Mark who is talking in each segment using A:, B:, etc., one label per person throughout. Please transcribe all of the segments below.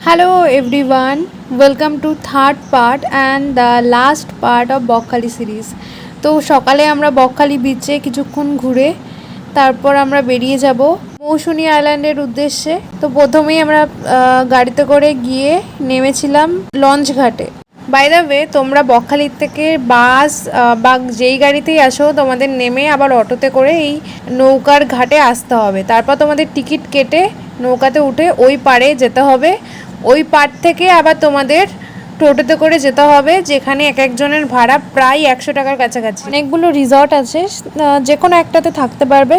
A: Hello everyone, welcome to third part and the last part of Bakkhali series. তো সকালে আমরা বকখালি বিচে কিছুক্ষণ ঘুরে তারপর আমরা বেরিয়ে যাব মৌসুনী আইল্যান্ডের উদ্দেশ্যে। তো প্রথমেই আমরা গাড়িতে করে গিয়ে নেমেছিলাম লঞ্চ ঘাটে। বাই দ্য ওয়ে, তোমরা বকখালির থেকে বাস বা যেই গাড়িতেই আসো তোমাদের নেমে আবার অটোতে করে এই নৌকার ঘাটে আসতে হবে। তারপর তোমাদের টিকিট কেটে নৌকাতে উঠে ওই পাড়ে যেতে হবে। ওই পাড় থেকে আবার তোমাদের টোটোতে করে যেতে হবে, যেখানে এক একজনের ভাড়া প্রায় 100 টাকার কাছাকাছি। অনেকগুলো রিসর্ট আছে, যে কোনো একটাতে থাকতে পারবে।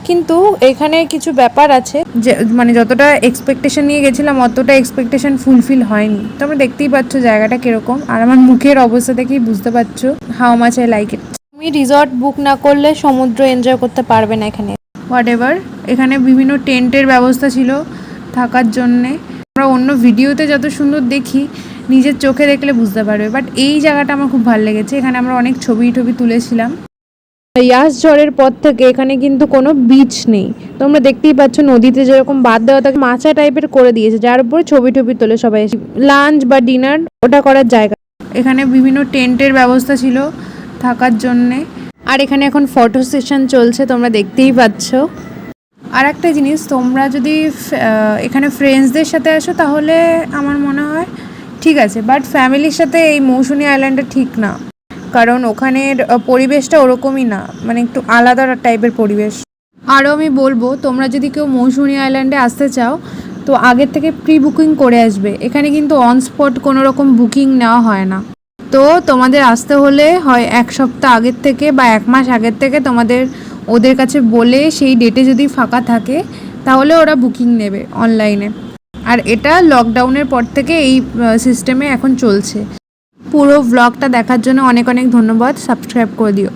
A: কিন্তু এখানে কিছু ব্যাপার আছে যে মানে যতটা এক্সপেকটেশন নিয়ে গেছিলাম অতটা এক্সপেকটেশন ফুলফিল হয়নি। তোমরা দেখতেই পাচ্ছ জায়গাটা কীরকম, আর আমার মুখের অবস্থা দেখেই বুঝতে পারছো how much I like it. তুমি রিসর্ট বুক না করলে সমুদ্র এনজয় করতে পারবে না এখানে। হোয়াট এভার, এখানে বিভিন্ন টেন্টের ব্যবস্থা ছিল থাকার জন্যে। আমরা অন্য ভিডিওতে যত সুন্দর দেখি নিজের চোখে দেখলে বুঝতে পারবে, বাট এই জায়গাটা আমার খুব ভালো লেগেছে। এখানে আমরা অনেক ছবি তুলেছিলাম। ইয়াস ঝড়ের পর থেকে এখানে কিন্তু কোনো বিচ নেই। তোমরা দেখতেই পাচ্ছ নদীতে যেরকম বাদ দেওয়া থাকে মাচা টাইপের করে দিয়েছে, যার উপরে ছবি তোলে সবাই এসে। লাঞ্চ বা ডিনার ওটা করার জায়গা। এখানে বিভিন্ন টেন্টের ব্যবস্থা ছিল থাকার জন্যে, আর এখানে এখন ফটো সেশন চলছে, তোমরা দেখতেই পাচ্ছ। আর একটা জিনিস, তোমরা যদি এখানে ফ্রেন্ডসদের সাথে আসো তাহলে আমার মনে হয় ঠিক আছে, বাট ফ্যামিলির সাথে এই মৌসুনী আইল্যান্ডে ঠিক না, কারণ ওখানের পরিবেশটা ওরকমই না, মানে একটু আলাদা টাইপের পরিবেশ। আরও আমি বলবো, তোমরা যদি কেউ মৌসুনী আইল্যান্ডে আসতে চাও তো আগের থেকে প্রি বুকিং করে আসবে। এখানে কিন্তু অন স্পট কোনো রকম বুকিং নেওয়া হয় না। তো তোমাদের আসতে হলে হয় 1 সপ্তাহ আগের থেকে বা 1 মাস আগের থেকে তোমাদের ওদের কাছে বলে সেই ডেটে যদি ফাঁকা থাকে তাহলে ওরা বুকিং নেবে অনলাইনে। আর এটা লকডাউনের পর থেকে এই সিস্টেমে এখন চলছে। পুরো ব্লগটা দেখার জন্য অনেক অনেক ধন্যবাদ। সাবস্ক্রাইব করে দিও।